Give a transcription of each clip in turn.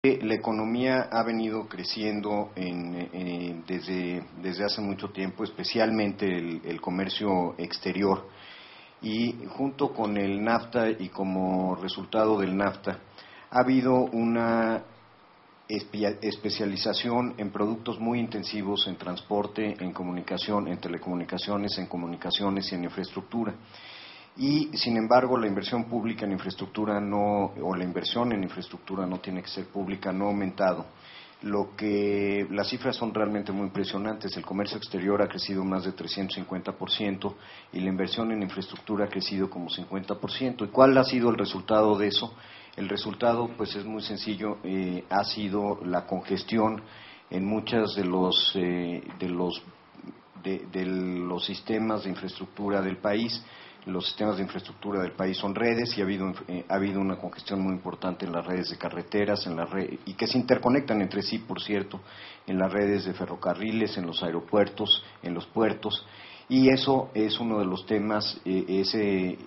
La economía ha venido creciendo desde hace mucho tiempo, especialmente el comercio exterior, y junto con el NAFTA y como resultado del NAFTA ha habido una especialización en productos muy intensivos en transporte, en comunicación, en telecomunicaciones, en comunicaciones y en infraestructura. Y, sin embargo, la inversión pública en infraestructura o la inversión en infraestructura no tiene que ser pública, no ha aumentado. Las cifras son realmente muy impresionantes. El comercio exterior ha crecido más de 350% y la inversión en infraestructura ha crecido como 50%. ¿Y cuál ha sido el resultado de eso? El resultado, pues, es muy sencillo. Ha sido la congestión en muchos de los sistemas de infraestructura del país. Los sistemas de infraestructura del país son redes y ha habido una congestión muy importante en las redes de carreteras y que se interconectan entre sí, por cierto, en las redes de ferrocarriles, en los aeropuertos, en los puertos, y eso es uno de los temas, ese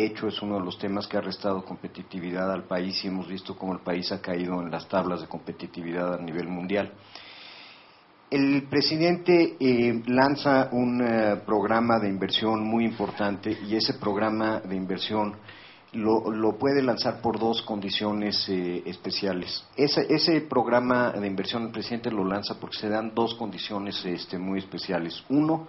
hecho es uno de los temas que ha restado competitividad al país, y hemos visto cómo el país ha caído en las tablas de competitividad a nivel mundial. El presidente lanza un programa de inversión muy importante, y ese programa de inversión lo puede lanzar por dos condiciones especiales. Ese programa de inversión el presidente lo lanza porque se dan dos condiciones muy especiales. Uno,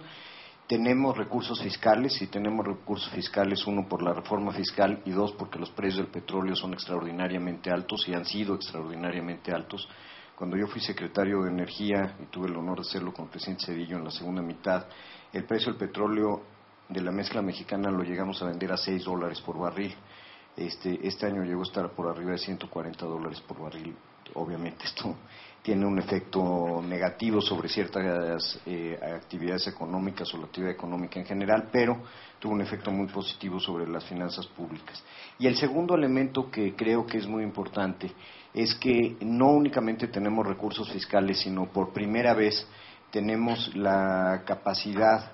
tenemos recursos fiscales, y tenemos recursos fiscales, uno, por la reforma fiscal, y dos, porque los precios del petróleo son extraordinariamente altos y han sido extraordinariamente altos. Cuando yo fui secretario de Energía y tuve el honor de hacerlo con el presidente Zedillo en la segunda mitad, el precio del petróleo de la mezcla mexicana lo llegamos a vender a $6 por barril. Este año llegó a estar por arriba de $140 por barril. Obviamente esto tiene un efecto negativo sobre ciertas actividades económicas o la actividad económica en general, pero tuvo un efecto muy positivo sobre las finanzas públicas. Y el segundo elemento que creo que es muy importante es que no únicamente tenemos recursos fiscales, sino por primera vez tenemos la capacidad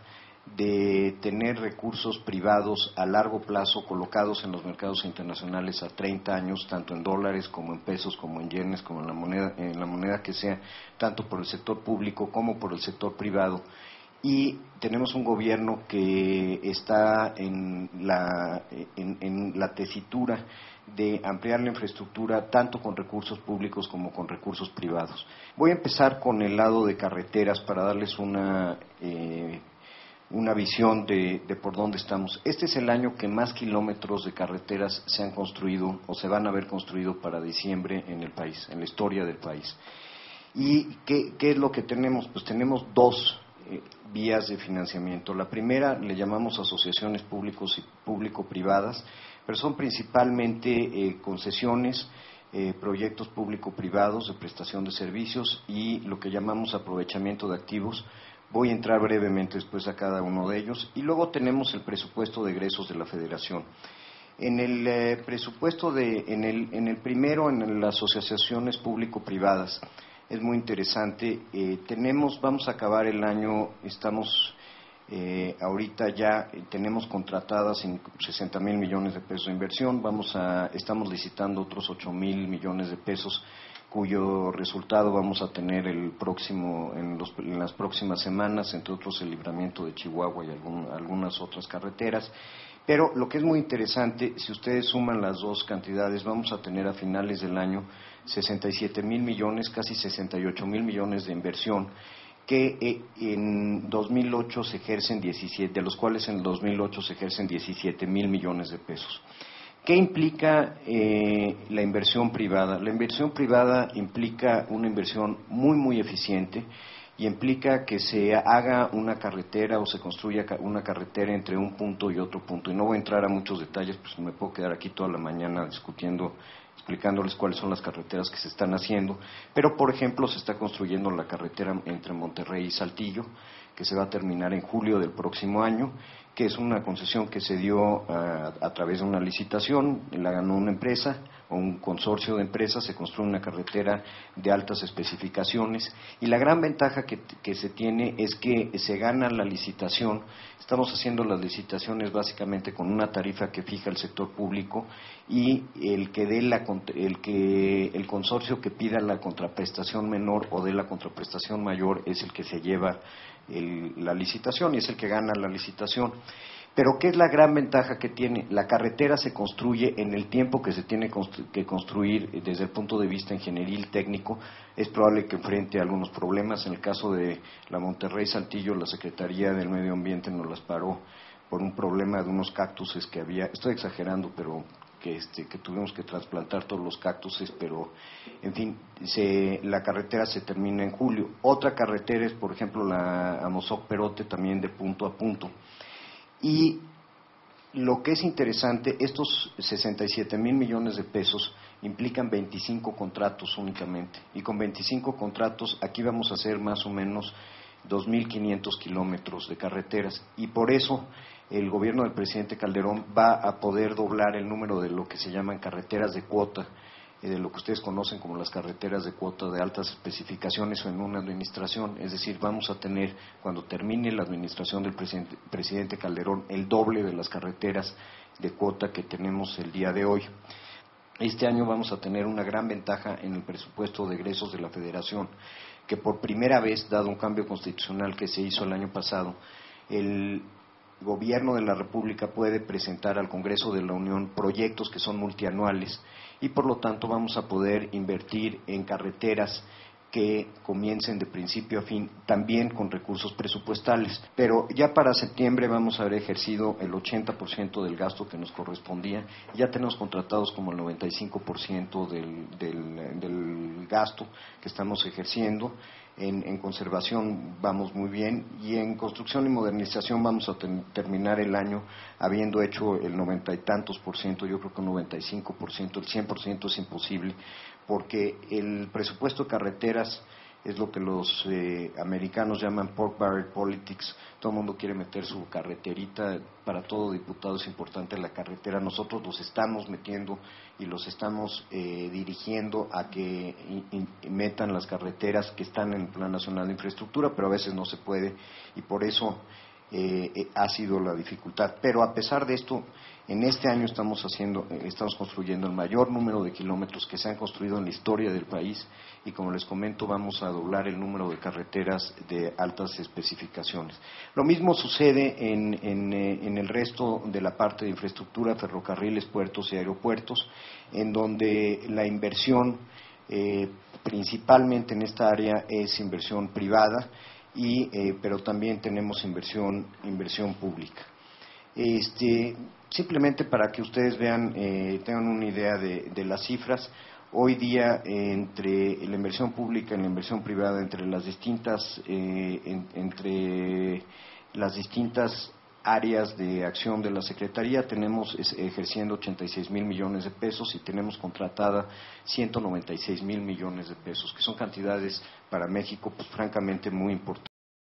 de tener recursos privados a largo plazo colocados en los mercados internacionales a 30 años, tanto en dólares como en pesos, como en yenes, como en la moneda que sea, tanto por el sector público como por el sector privado. Y tenemos un gobierno que está en la tesitura de ampliar la infraestructura tanto con recursos públicos como con recursos privados. Voy a empezar con el lado de carreteras para darles una visión de por dónde estamos. Este es el año que más kilómetros de carreteras se han construido o se van a haber construido para diciembre en el país, en la historia del país. ¿Y qué es lo que tenemos? Pues tenemos dos vías de financiamiento. La primera le llamamos asociaciones públicos y público-privadas, pero son principalmente concesiones, proyectos público-privados de prestación de servicios y lo que llamamos aprovechamiento de activos. Voy a entrar brevemente después a cada uno de ellos. Y luego tenemos el presupuesto de egresos de la Federación. En el presupuesto en el primero, en las asociaciones público-privadas, es muy interesante. Vamos a acabar el año, ahorita ya tenemos contratadas 60,000 millones de pesos de inversión. Estamos licitando otros 8,000 millones de pesos, cuyo resultado vamos a tener en las próximas semanas, entre otros el libramiento de Chihuahua y algunas otras carreteras. Pero lo que es muy interesante, si ustedes suman las dos cantidades, vamos a tener a finales del año 67,000 millones, casi 68,000 millones de inversión, que en 2008 se ejercen 17, de los cuales en 2008 se ejercen 17,000 millones de pesos. ¿Qué implica la inversión privada? La inversión privada implica una inversión muy, muy eficiente, y implica que se haga una carretera o se construya una carretera entre un punto y otro punto. Y no voy a entrar a muchos detalles, pues me puedo quedar aquí toda la mañana explicándoles cuáles son las carreteras que se están haciendo. Pero, por ejemplo, se está construyendo la carretera entre Monterrey y Saltillo, que se va a terminar en julio del próximo año, que es una concesión que se dio a través de una licitación, la ganó una empresa, o un consorcio de empresas, se construye una carretera de altas especificaciones y la gran ventaja que se tiene es que se gana la licitación. Estamos haciendo las licitaciones básicamente con una tarifa que fija el sector público y el consorcio que pida la contraprestación menor o dé la contraprestación mayor es el que se lleva la licitación y es el que gana la licitación. Pero ¿qué es la gran ventaja que tiene? La carretera se construye en el tiempo que se tiene que construir desde el punto de vista ingenieril técnico. Es probable que enfrente algunos problemas. En el caso de la Monterrey-Saltillo, la Secretaría del Medio Ambiente nos las paró por un problema de unos cactuses que había. Estoy exagerando, pero que tuvimos que trasplantar todos los cactuses, pero en fin, la carretera se termina en julio. Otra carretera es, por ejemplo, la Amozoc-Perote, también de punto a punto. Y lo que es interesante, estos 67,000 millones de pesos implican 25 contratos únicamente. Y con 25 contratos, aquí vamos a hacer más o menos 2,500 kilómetros de carreteras. Y por eso el gobierno del presidente Calderón va a poder doblar el número de lo que se llaman carreteras de cuota, de lo que ustedes conocen como las carreteras de cuota de altas especificaciones o en una administración. Es decir, vamos a tener, cuando termine la administración del presidente Calderón, el doble de las carreteras de cuota que tenemos el día de hoy. Este año vamos a tener una gran ventaja en el presupuesto de egresos de la Federación, que por primera vez, dado un cambio constitucional que se hizo el año pasado, el Gobierno de la República puede presentar al Congreso de la Unión proyectos que son multianuales y por lo tanto vamos a poder invertir en carreteras que comiencen de principio a fin, también con recursos presupuestales. Pero ya para septiembre vamos a haber ejercido el 80% del gasto que nos correspondía. Ya tenemos contratados como el 95% del gasto que estamos ejerciendo. En conservación vamos muy bien y en construcción y modernización vamos a terminar el año habiendo hecho el 90 y tantos por ciento, yo creo que un 95%, el 100% es imposible, porque el presupuesto de carreteras es lo que los americanos llaman pork barrel politics. Todo el mundo quiere meter su carreterita. Para todo diputado es importante la carretera. Nosotros los estamos metiendo y los estamos dirigiendo a que metan las carreteras que están en el Plan Nacional de Infraestructura, pero a veces no se puede y por eso ha sido la dificultad. Pero a pesar de esto, en este año estamos construyendo el mayor número de kilómetros que se han construido en la historia del país y, como les comento, vamos a doblar el número de carreteras de altas especificaciones. Lo mismo sucede en el resto de la parte de infraestructura, ferrocarriles, puertos y aeropuertos, en donde la inversión principalmente en esta área es inversión privada, pero también tenemos inversión pública. Simplemente para que ustedes vean, tengan una idea de las cifras, hoy día entre la inversión pública y la inversión privada, entre las distintas áreas de acción de la Secretaría, tenemos ejerciendo 86,000 millones de pesos y tenemos contratada 196,000 millones de pesos, que son cantidades para México, pues francamente muy importantes.